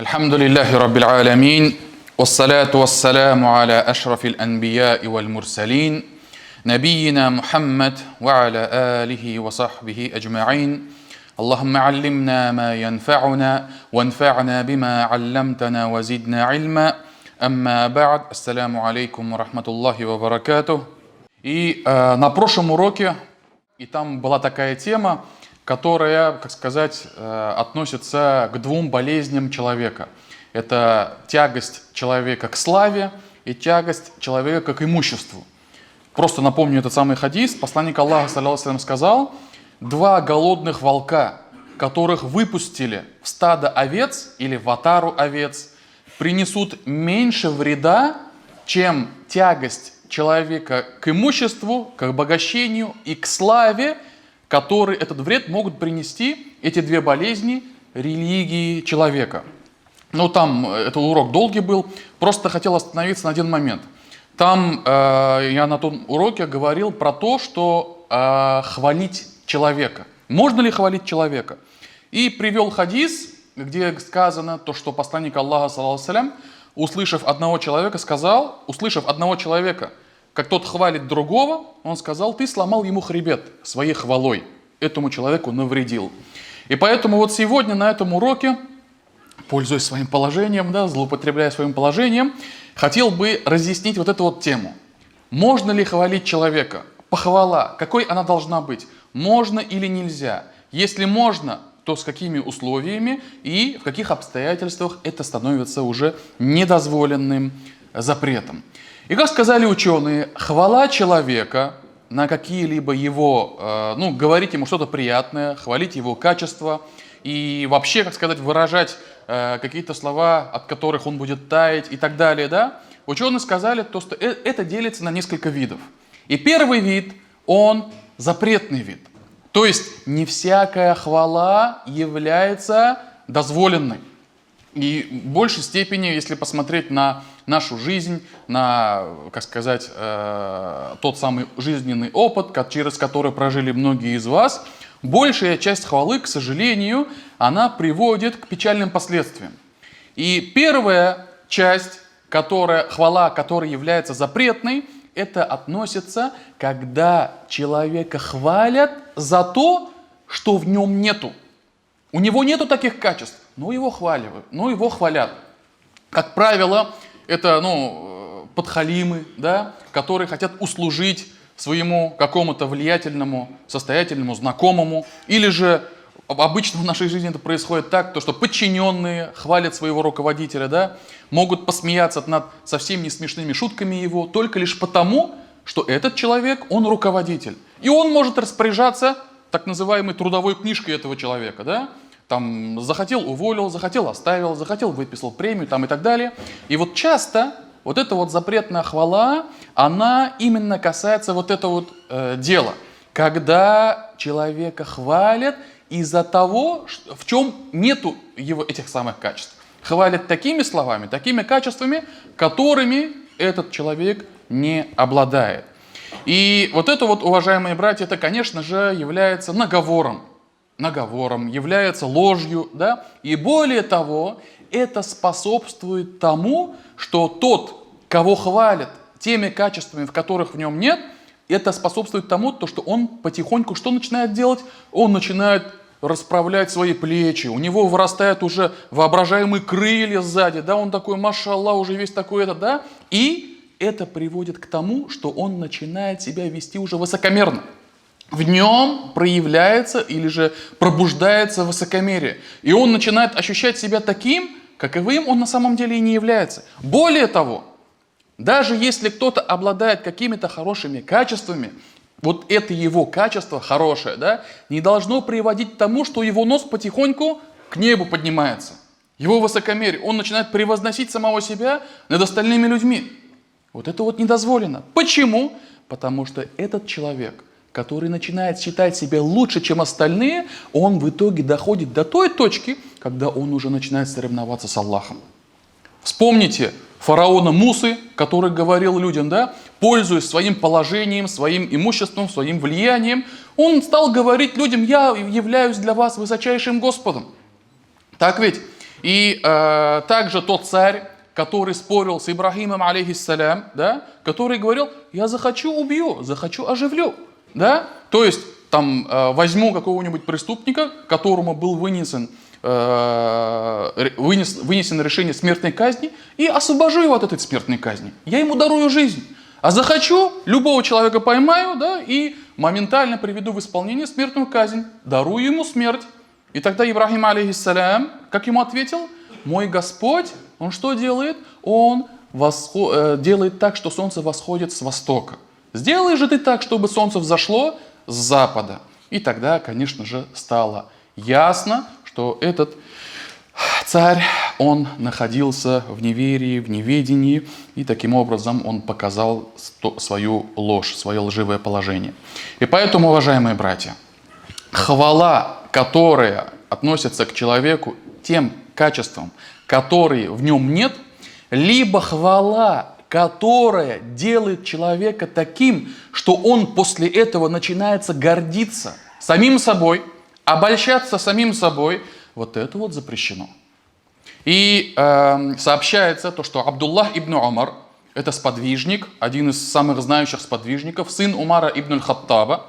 Альхамдулиллахи Раббил Алямин, вассаляту вассаляму аля ашрафил анбияи валь мурсалин, набийина Мухаммад ва аля алихи ва сахбихи аджмаин. Аллахумма аллимна ма янфауна, ванфа'на бима алламтана ва зидна ильма. Амма ба'д, ассаляму алейкум ва рахматуллахи ва баракатух. И на прошлом уроке, и там была такая тема, которая, как сказать, относится к двум болезням человека. Это тягость человека к славе и тягость человека к имуществу. Просто напомню этот самый хадис. Посланник Аллаха, саллаллаху алейхи ва саллям, сказал: два голодных волка, которых выпустили в стадо овец или в отару овец, принесут меньше вреда, чем тягость человека к имуществу, к обогащению и к славе, который этот вред могут принести эти две болезни религии человека. Ну, там этот урок долгий был, просто хотел остановиться на один момент. Там я на том уроке говорил про то, что хвалить человека. Можно ли хвалить человека? И привел хадис, где сказано то, что посланник Аллаха, саллаллаху алейхи ва саллям, услышав одного человека, как тот хвалит другого, он сказал: ты сломал ему хребет своей хвалой, этому человеку навредил. И поэтому вот сегодня на этом уроке, пользуясь своим положением, злоупотребляя своим положением, хотел бы разъяснить вот эту вот тему. Можно ли хвалить человека? Похвала, какой она должна быть? Можно или нельзя? Если можно, то с какими условиями и в каких обстоятельствах это становится уже недозволенным запретом? И как сказали ученые, хвала человека на какие-либо его, говорить ему что-то приятное, хвалить его качество и вообще, как сказать, выражать какие-то слова, от которых он будет таять и так далее, ученые сказали, что это делится на несколько видов. И первый вид, он запретный вид. То есть не всякая хвала является дозволенной. И в большей степени, если посмотреть на нашу жизнь, на, как сказать, тот самый жизненный опыт, через который прожили многие из вас, большая часть хвалы, к сожалению, она приводит к печальным последствиям. И первая часть, хвала, которая является запретной, это относится, когда человека хвалят за то, что в нем нету. У него нету таких качеств, но его хвалят. Как правило, это подхалимы, которые хотят услужить своему какому-то влиятельному, состоятельному, знакомому. Или же обычно в нашей жизни это происходит так, что подчиненные хвалят своего руководителя, могут посмеяться над совсем не смешными шутками его, только лишь потому, что этот человек, он руководитель. И он может распоряжаться так называемой трудовой книжкой этого человека, Там захотел — уволил, захотел — оставил, захотел — выписал премию и так далее. И вот часто вот эта вот запретная хвала, она именно касается вот этого дела, когда человека хвалят из-за того, в чем нету его этих самых качеств. Хвалят такими словами, такими качествами, которыми этот человек не обладает. И вот это вот, уважаемые братья, это, конечно же, является наговором, является ложью, и более того, это способствует тому, что тот, кого хвалят теми качествами, в которых в нем нет, это способствует тому, что он потихоньку что начинает делать? Он начинает расправлять свои плечи, у него вырастают уже воображаемые крылья сзади, он такой, машаллах, уже весь такой и это приводит к тому, что он начинает себя вести уже высокомерно. В нем проявляется или же пробуждается высокомерие. И он начинает ощущать себя таким, каковым он на самом деле и не является. Более того, даже если кто-то обладает какими-то хорошими качествами, вот это его качество хорошее, не должно приводить к тому, что его нос потихоньку к небу поднимается. Его высокомерие. Он начинает превозносить самого себя над остальными людьми. Вот это вот недозволено. Почему? Потому что этот человек, который начинает считать себя лучше, чем остальные, он в итоге доходит до той точки, когда он уже начинает соревноваться с Аллахом. Вспомните фараона Мусы, который говорил людям, пользуясь своим положением, своим имуществом, своим влиянием, он стал говорить людям: я являюсь для вас высочайшим Господом. Так ведь? И также тот царь, который спорил с Ибрахимом, алейхиссалям, да, который говорил, я захочу убью, захочу оживлю. Да? То есть там возьму какого-нибудь преступника, которому был вынесено решение смертной казни, и освобожу его от этой смертной казни. Я ему дарую жизнь. А захочу, любого человека поймаю, да, и моментально приведу в исполнение смертную казнь. Дарую ему смерть. И тогда Ибрахим, алейхиссалям, как ему ответил? Мой Господь, он что делает? Он делает так, что солнце восходит с востока. Сделай же ты так, чтобы солнце взошло с запада. И тогда, конечно же, стало ясно, что этот царь, он находился в неверии, в неведении, и таким образом он показал свою ложь, свое лживое положение. И поэтому, уважаемые братья, хвала, которая относится к человеку тем качествам, которые в нем нет, либо хвала, которая делает человека таким, что он после этого начинается гордиться самим собой, обольщаться самим собой, вот это вот запрещено. И сообщается то, что Абдуллах ибн Умар, это сподвижник, один из самых знающих сподвижников, сын Умара ибн аль-Хаттаба,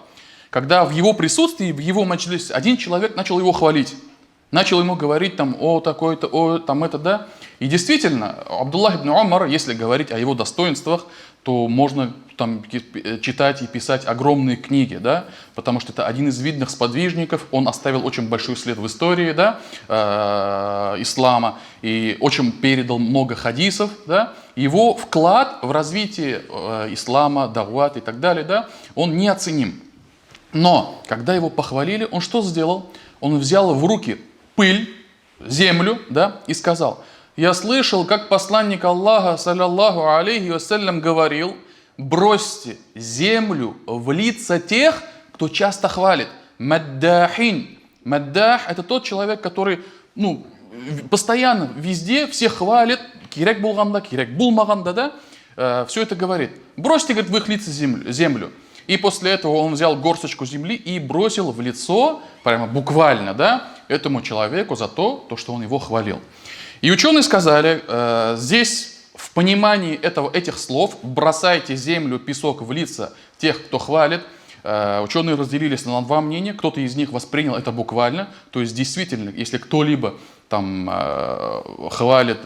когда в его присутствии, в его маджлисе, один человек начал его хвалить. Начал ему говорить там, о, такой-то, о, там это, да. И действительно, Абдуллах ибн Умар, если говорить о его достоинствах, то можно там читать и писать огромные книги, да, потому что это один из видных сподвижников, он оставил очень большой след в истории, да, ислама, и очень передал много хадисов, да. Его вклад в развитие ислама, дават и так далее, да, он неоценим. Но, когда его похвалили, он что сделал? Он взял в руки пыль, землю, да, и сказал: я слышал, как посланник Аллаха, саллаллаху алейхи вассалям, говорил: бросьте землю в лица тех, кто часто хвалит. Маддахин. Маддах — это тот человек, который, ну, постоянно, везде всех хвалит, кирек булганда, кирек булмаганда, да, все это говорит. Бросьте, говорит, в их лица землю. И после этого он взял горсточку земли и бросил в лицо, прямо буквально, да, этому человеку за то, что он его хвалил. И ученые сказали, здесь в понимании этих слов «бросайте землю, песок в лица тех, кто хвалит», ученые разделились на два мнения. Кто-то из них воспринял это буквально, то есть действительно, если кто-либо там хвалит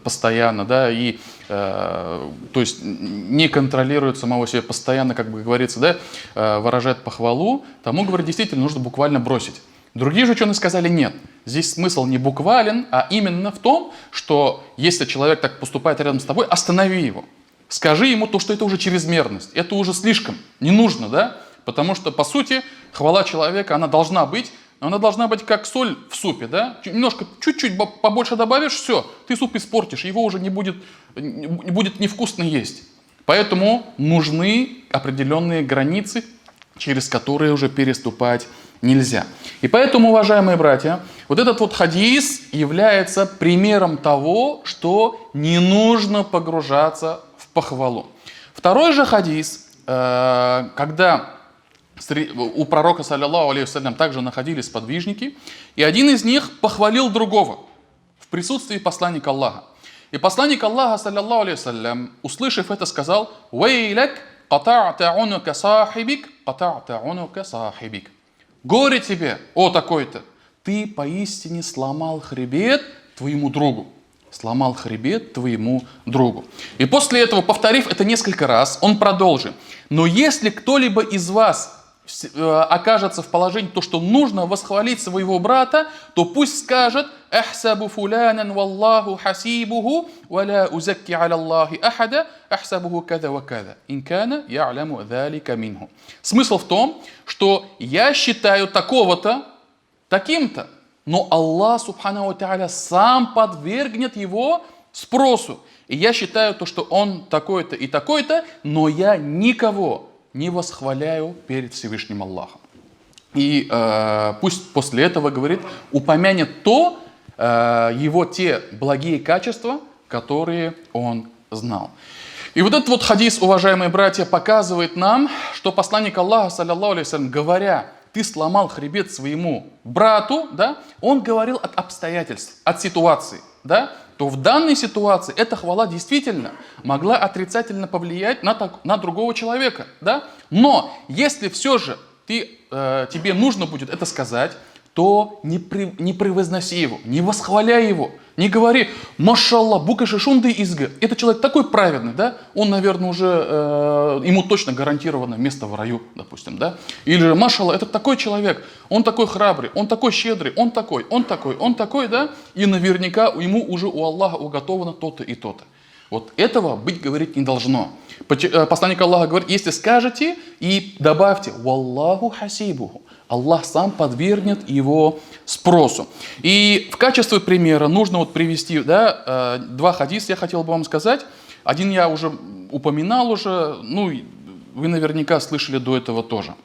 постоянно, да, и то есть не контролирует самого себя постоянно, как бы говорится, да, выражает похвалу, тому, говорят, действительно нужно буквально бросить. Другие же ученые сказали: нет, здесь смысл не буквален, а именно в том, что если человек так поступает рядом с тобой, останови его. Скажи ему то, что это уже чрезмерность, это уже слишком, не нужно, да? Потому что, по сути, хвала человека, она должна быть как соль в супе, да? Немножко, чуть-чуть побольше добавишь, все, ты суп испортишь, его уже не будет невкусно есть. Поэтому нужны определенные границы, через которые уже переступать нельзя. И поэтому, уважаемые братья, вот этот вот хадис является примером того, что не нужно погружаться в похвалу. Второй же хадис, когда у пророка, саллаллаху алейхи вассалям, также находились сподвижники, и один из них похвалил другого в присутствии посланника Аллаха. И посланник Аллаха, саллаллаху алейхи вассалям, услышав это, сказал: «Вейлак ката'та унука сахибик, ката'та унука сахибик». Горе тебе, о такой-то, ты поистине сломал хребет твоему другу. Сломал хребет твоему другу. И после этого, повторив это несколько раз, он продолжит: но если кто-либо из вас окажется в положении, то, что нужно восхвалить своего брата, то пусть скажет: «Ахсабу фулянан валлаху хасибуху, валя узакки аля Аллахи ахада, ахсабуху када ва када, инкана я'ляму залика минху». Смысл в том, что я считаю такого-то таким-то, но Аллах, субхану ва тааля, сам подвергнет его спросу. И я считаю то, что он такой-то и такой-то, но я никого не восхваляю перед Всевышним Аллахом. И пусть после этого, говорит, упомянет его те благие качества, которые он знал. И вот этот вот хадис, уважаемые братья, показывает нам, что посланник Аллаха, саллаллаху алейхи вассалям, говоря ты сломал хребет своему брату, да, он говорил от обстоятельств, от ситуации, да, то в данной ситуации эта хвала действительно могла отрицательно повлиять на другого человека. Да? Но если все же тебе нужно будет это сказать, то не превозноси его, не восхваляй его, не говори «Машаллах, букаши шунды изга». Этот человек такой праведный, да? Он, наверное, уже, ему точно гарантировано место в раю, допустим, да? Или же «Машаллах, это такой человек, он такой храбрый, он такой щедрый, он такой, да? И наверняка ему уже у Аллаха уготовано то-то и то-то». Вот этого быть, говорить, не должно. Посланник Аллаха говорит, если скажете и добавьте «Валлаху хасибуху», Аллах сам подвергнет его спросу. И в качестве примера нужно вот привести, да, два хадиса, я хотел бы вам сказать. Один я уже упоминал ну, вы наверняка слышали до этого тоже.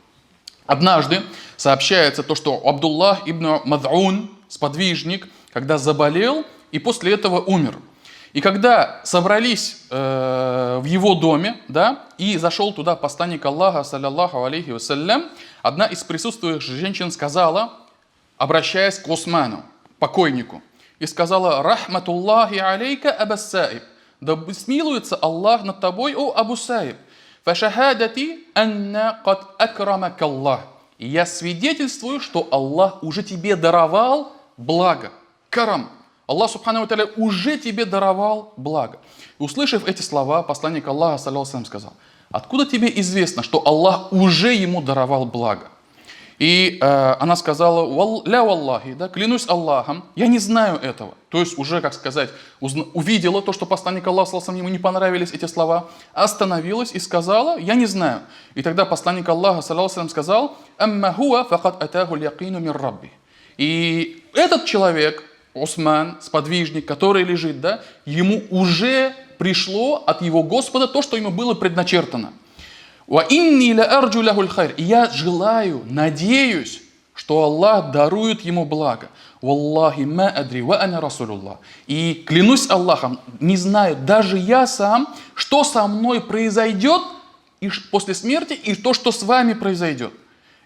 Однажды сообщается то, что Абдуллах ибн Мад'ун, сподвижник, когда заболел и после этого умер. И когда собрались в его доме, да, и зашел туда посланник Аллаха, саллаллаху алейхи вассалям, одна из присутствующих женщин сказала, обращаясь к Усману, покойнику, и сказала: «Рахматуллахи алейка Аба Саиб, да смилуется Аллах над тобой, о Абу Саиб, фашахадати анна кад акрамака Аллах». И я свидетельствую, что Аллах уже тебе даровал благо, карам. Аллах Субхану ва Тааля уже тебе даровал благо. И услышав эти слова, посланник Аллаха, саллаллаху алейхи, сказал: откуда тебе известно, что Аллах уже ему даровал благо? И она сказала: ля валлахи, да, клянусь Аллахом, я не знаю этого. То есть уже, как сказать, увидела то, что посланник Аллаха, саллаллаху алейхи, ему не понравились эти слова, остановилась и сказала: я не знаю. И тогда посланник Аллаха, саллаллаху алейхи, сказал: амма хуа факад атаху лякину мир рабби. И этот человек, Усман, сподвижник, который лежит, да, ему уже пришло от его Господа то, что ему было предначертано. И я желаю, надеюсь, что Аллах дарует ему благо. И клянусь Аллахом, не знаю, даже я сам, что со мной произойдет и после смерти, и то, что с вами произойдет.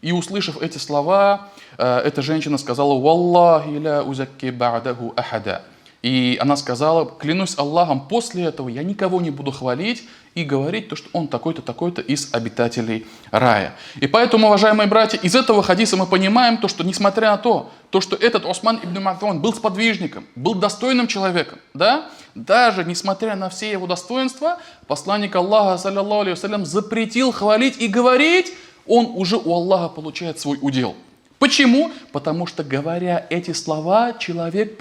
И услышав эти слова, эта женщина сказала: «Валлахи ля узакки ба'даху ахада». И она сказала: клянусь Аллахом, после этого я никого не буду хвалить и говорить то, что он такой-то, такой-то из обитателей рая. И поэтому, уважаемые братья, из этого хадиса мы понимаем то, что несмотря на то, что этот Усман ибн Мад'ун был сподвижником, был достойным человеком, да, даже несмотря на все его достоинства, посланник Аллаха, саллаллаху алейхи вассалям, запретил хвалить и говорить, он уже у Аллаха получает свой удел. Почему? Потому что, говоря эти слова, человек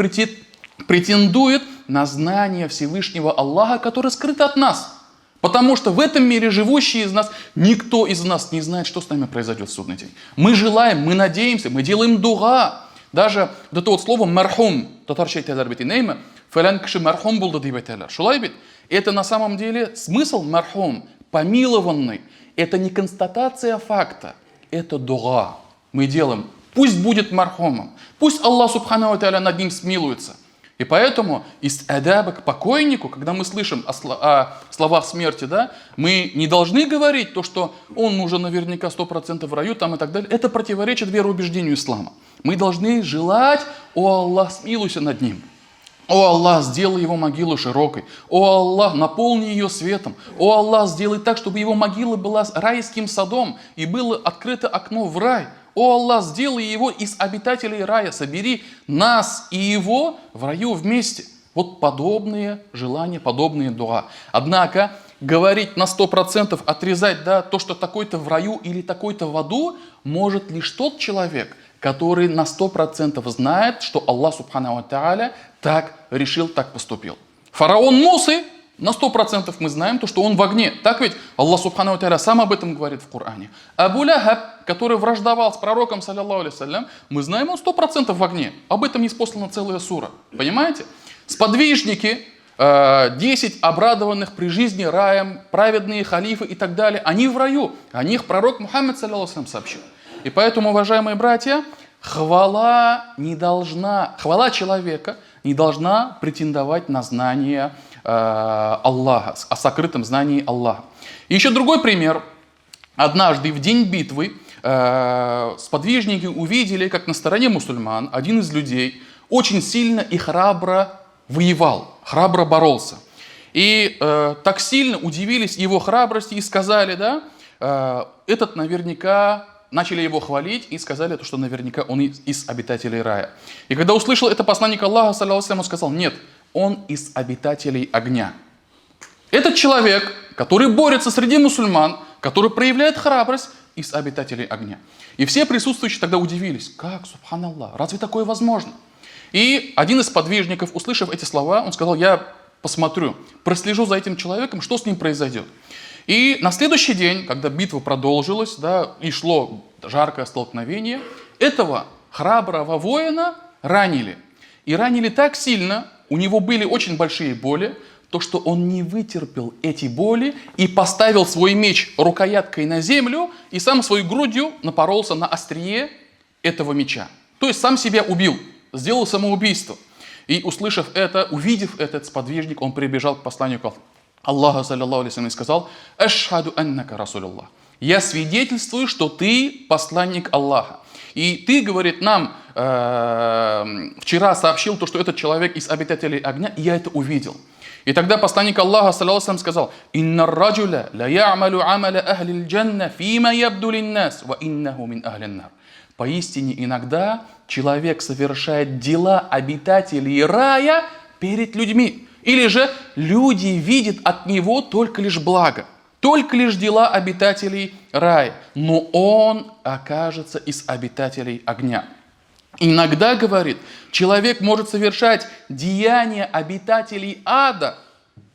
претендует на знание Всевышнего Аллаха, который скрыт от нас. Потому что в этом мире живущие из нас, никто из нас не знает, что с нами произойдет в судный день. Мы желаем, мы надеемся, мы делаем дуга. Даже вот это вот слово «мархум», это на самом деле смысл «мархум», помилованный. Это не констатация факта, это дуга. Мы делаем, пусть будет мархумом, пусть Аллах Субхану ва Тааля над ним смилуется. И поэтому из адаба к покойнику, когда мы слышим о словах смерти, да, мы не должны говорить то, что он уже наверняка 100% в раю там и так далее. Это противоречит вероубеждению ислама. Мы должны желать: о Аллах, смилуйся над ним. О Аллах, сделай его могилу широкой. О Аллах, наполни ее светом. О Аллах, сделай так, чтобы его могила была райским садом и было открыто окно в рай. О Аллах, сделай его из обитателей рая. Собери нас и его в раю вместе. Вот подобные желания, подобные дуа. Однако говорить на 100%, отрезать, да, то, что такой-то в раю или такой-то в аду, может лишь тот человек, который на 100% знает, что Аллах Субхану ва Тааля так решил, так поступил. Фараон Мусы, на 100% мы знаем, то, что он в огне. Так ведь Аллах Субхану ва Тааля сам об этом говорит в Коране. Абу Лахаб, который враждовал с пророком, саллаллаху алейхи вассалям, мы знаем, он 100% в огне. Об этом ниспослана целая сура. Понимаете? Сподвижники, 10 обрадованных при жизни раем, праведные халифы и так далее, они в раю. О них пророк Мухаммад, саллаллаху алейхи вассалям, сообщил. И поэтому, уважаемые братья, хвала человека не должна претендовать на знание Аллаха, о сокрытом знании Аллаха. И еще другой пример. Однажды в день битвы сподвижники увидели, как на стороне мусульман один из людей очень сильно и храбро воевал, храбро боролся. И так сильно удивились его храбрости и сказали, да, этот наверняка, начали его хвалить и сказали, что наверняка он из обитателей рая. И когда услышал это посланник Аллаха, саллаллаху алейхи, он сказал: нет, он из обитателей огня. Этот человек, который борется среди мусульман, который проявляет храбрость, из обитателей огня. И все присутствующие тогда удивились: как, субханаллах, разве такое возможно? И один из подвижников, услышав эти слова, он сказал: я посмотрю, прослежу за этим человеком, что с ним произойдет. И на следующий день, когда битва продолжилась, да, и шло жаркое столкновение, этого храброго воина ранили. И ранили так сильно, у него были очень большие боли, то, что он не вытерпел эти боли и поставил свой меч рукояткой на землю и сам своей грудью напоролся на острие этого меча. То есть сам себя убил, сделал самоубийство. И услышав это, увидев этот сподвижник, он прибежал к посланнику Аллаха, саллаллаху алейхи, и сказал: «Ашхаду аннака расулуллах». Я свидетельствую, что ты посланник Аллаха. И ты, говорит, нам вчера сообщил, то, что этот человек из обитателей огня, и я это увидел. И тогда посланник Аллаха, саллаллаху алейхи, сказал: «Инна раджуля ла я'малу амаля ахли джанна фима ябду линнас, ва иннаху мин ахлин нар». Поистине иногда человек совершает дела обитателей рая перед людьми. Или же люди видят от него только лишь благо, только лишь дела обитателей рая, но он окажется из обитателей огня. Иногда, говорит, человек может совершать деяния обитателей ада,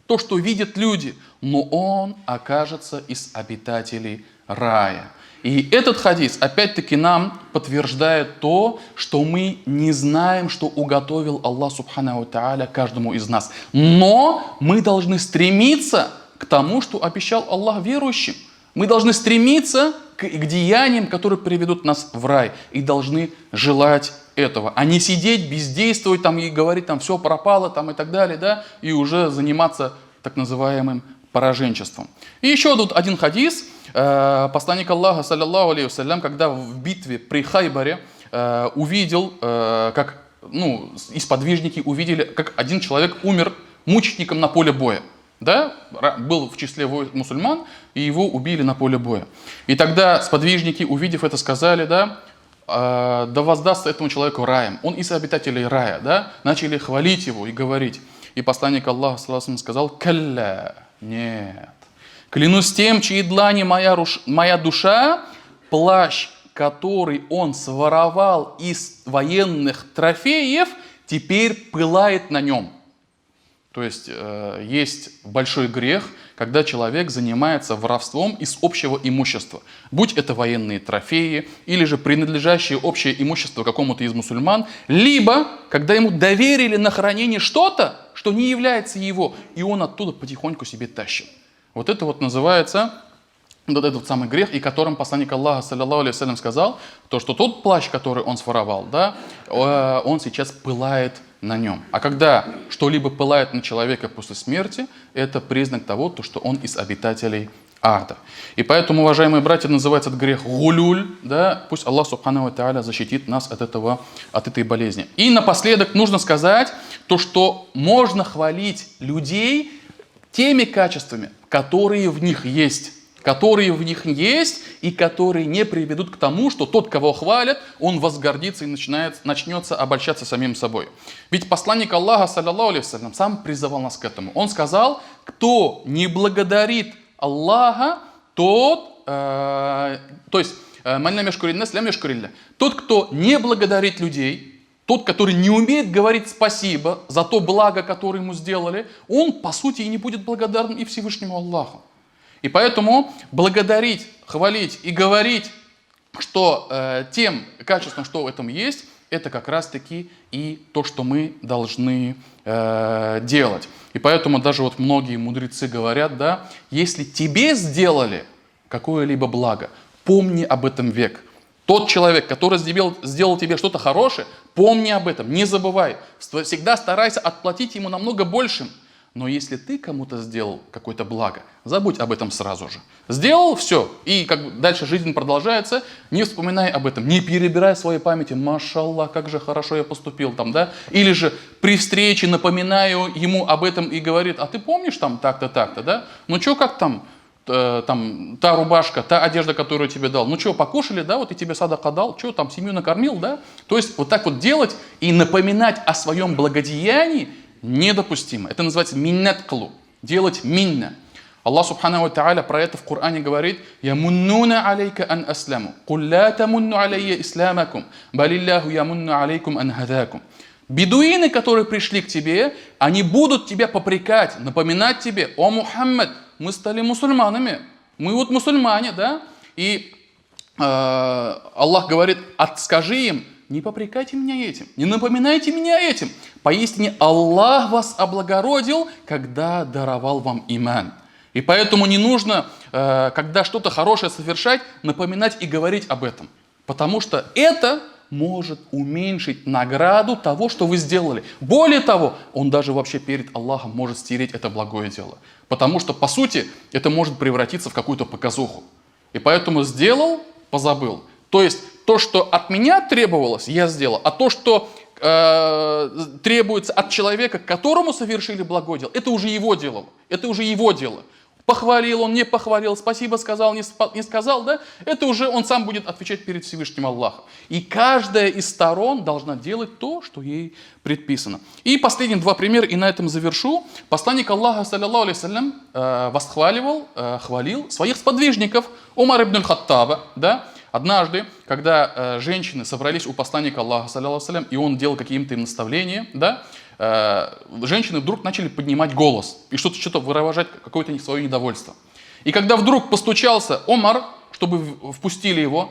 то, что видят люди, но он окажется из обитателей рая. И этот хадис опять-таки нам подтверждает то, что мы не знаем, что уготовил Аллах субханаху тааля каждому из нас. Но мы должны стремиться к тому, что обещал Аллах верующим. Мы должны стремиться к деяниям, которые приведут нас в рай. И должны желать этого. А не сидеть, бездействовать там, и говорить, там все пропало там, и так далее, да, и уже заниматься так называемым пораженчеством. И еще тут один хадис. Посланник Аллаха, саллаллаху алейхи вассалям, когда в битве при Хайбаре увидел, как из сподвижники увидели, как один человек умер мучеником на поле боя. Да? Был в числе мусульман, и его убили на поле боя. И тогда сподвижники, увидев это, сказали: да воздастся этому человеку раем. Он из обитателей рая. Да? Начали хвалить его и говорить. И посланник Аллаха, саллаллаху алейхи, сказал: «Калля, нет. Клянусь тем, чьи длани моя душа, плащ, который он своровал из военных трофеев, теперь пылает на нем». То есть есть большой грех, когда человек занимается воровством из общего имущества. Будь это военные трофеи, или же принадлежащее общее имущество какому-то из мусульман, либо когда ему доверили на хранение что-то, что не является его, и он оттуда потихоньку себе тащит. Вот это вот называется вот этот самый грех, и которым посланник Аллаха, саллаллаху алейхи вассалям, сказал, то, что тот плащ, который он своровал, да, он сейчас пылает на нем. А когда что-либо пылает на человека после смерти, это признак того, то, что он из обитателей ада. И поэтому, уважаемые братья, называется этот грех гулюль, да, пусть Аллах субханаху тааля защитит нас от этой болезни. И напоследок нужно сказать то, что можно хвалить людей теми качествами, которые в них есть, и которые не приведут к тому, что тот, кого хвалят, он возгордится и начнется обольщаться самим собой. Ведь посланник Аллаха, саллаллаху алейхи вассалям, сам призывал нас к этому. Он сказал: кто не благодарит Аллаха, тот, тот, кто не благодарит людей, тот, который не умеет говорить спасибо за то благо, которое ему сделали, он, по сути, и не будет благодарен и Всевышнему Аллаху. И поэтому благодарить, хвалить и говорить, что тем качеством, что в этом есть, это как раз-таки и то, что мы должны делать. И поэтому даже вот многие мудрецы говорят, да, если тебе сделали какое-либо благо, помни об этом век. Тот человек, который сделал тебе что-то хорошее, помни об этом, не забывай. Всегда старайся отплатить ему намного большим. Но если ты кому-то сделал какое-то благо, забудь об этом сразу же. Сделал, все. И дальше жизнь продолжается, не вспоминай об этом, не перебирай в своей памяти, машаллах, как же хорошо я поступил там, да? Или же при встрече напоминаю ему об этом и говорит, а ты помнишь там так-то, так-то, да? Ну что, как там та рубашка, та одежда, которую я тебе дал, ну что, покушали, да, вот я тебе садака дал, что там, семью накормил, да? То есть вот так вот делать и напоминать о своем благодеянии недопустимо. Это называется миннаткалу, делать минна. Аллах субхану ва тааля про это в Коране говорит: «Ямуннуна алейка ан асламу, куль ла тамунну алейя исламакум, балиллаху ямунну алейкум ан хадакум». Бедуины, которые пришли к тебе, они будут тебя попрекать, напоминать тебе: «О Мухаммад, мы стали мусульманами, мы вот мусульмане, да?» И Аллах говорит: скажи им, не попрекайте меня этим, не напоминайте меня этим. Поистине Аллах вас облагородил, когда даровал вам иман. И поэтому не нужно, когда что-то хорошее совершать, напоминать и говорить об этом. Потому что это может уменьшить награду того, что вы сделали. Более того, он даже вообще перед Аллахом может стереть это благое дело. Потому что, по сути, это может превратиться в какую-то показуху. И поэтому сделал, позабыл. То есть, то, что от меня требовалось, я сделал, а то, что требуется от человека, которому совершили благое дело, это уже его дело. Это уже его дело. Похвалил он, не похвалил, спасибо сказал, не сказал, да? Это уже он сам будет отвечать перед Всевышним Аллахом. И каждая из сторон должна делать то, что ей предписано. И последние два примера, и на этом завершу. Посланник Аллаха, саллаллаху алейхи восхваливал, хвалил своих сподвижников. Умар ибн аль-Хаттаба, да? Однажды, когда женщины собрались у посланника Аллаха, саллаллаху алейхи, и он делал какие-то им наставления, да? Женщины вдруг начали поднимать голос и что-то выражать, какое-то свое недовольство. И когда вдруг постучался Омар, чтобы впустили его,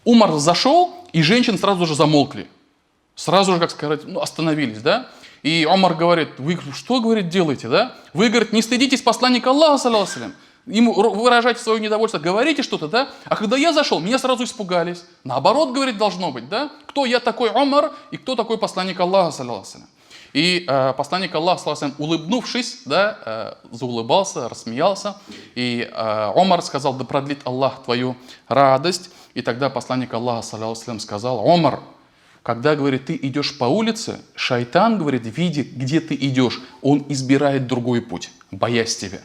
Умар зашел, и женщины сразу же замолкли. Сразу же, как сказать, остановились, да? И Омар говорит: вы что, говорит, делаете, да? Вы, говорит, не стыдитесь посланника Аллаха, саллаллаху алейхи, ему выражайте свое недовольство, говорите что-то, да? А когда я зашел, меня сразу испугались. Наоборот, говорит, должно быть, да? Кто я такой Омар и кто такой посланник Аллаха, саллаллаху алейхи. И посланник Аллаха, улыбнувшись, да, заулыбался, рассмеялся. И Омар сказал: да продлит Аллах твою радость. И тогда посланник Аллаха, сказал: Омар, когда, говорит, ты идешь по улице, шайтан, говорит, видя, где ты идешь, он избирает другой путь, боясь тебя.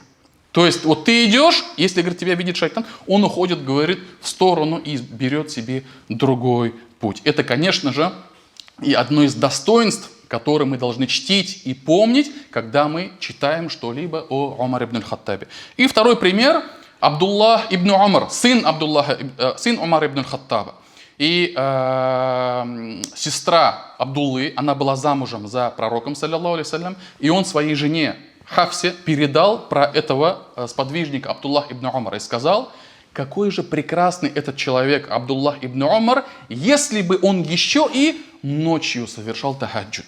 То есть вот ты идешь, если, говорит, тебя видит шайтан, он уходит, говорит, в сторону и берет себе другой путь. Это, конечно же, и одно из достоинств, которые мы должны чтить и помнить, когда мы читаем что-либо о Умаре ибн аль-Хаттабе. И второй пример – Абдуллах ибн Умар, сын Умара ибн аль-Хаттаба. И сестра Абдуллы, она была замужем за пророком, саллаллаху алейхи, и он своей жене Хафсе передал про этого сподвижника Абдуллах ибн Умара и сказал: какой же прекрасный этот человек Абдуллах ибн Умар, если бы он еще и ночью совершал тахаджуд.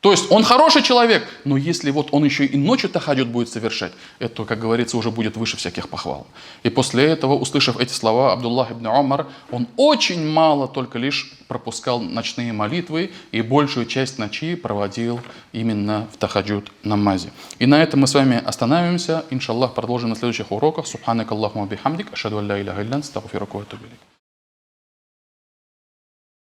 То есть он хороший человек, но если вот он еще и ночью тахаджуд будет совершать, это, как говорится, уже будет выше всяких похвал. И после этого, услышав эти слова, Абдуллах ибн Умар, он очень мало, только лишь пропускал ночные молитвы и большую часть ночи проводил именно в тахаджуд намазе. И на этом мы с вами остановимся. Иншаллах, продолжим на следующих уроках. Субханак Аллахума бихамдик, ашхаду ан ла иляха илля анта, астагфирука ва атубу илейк.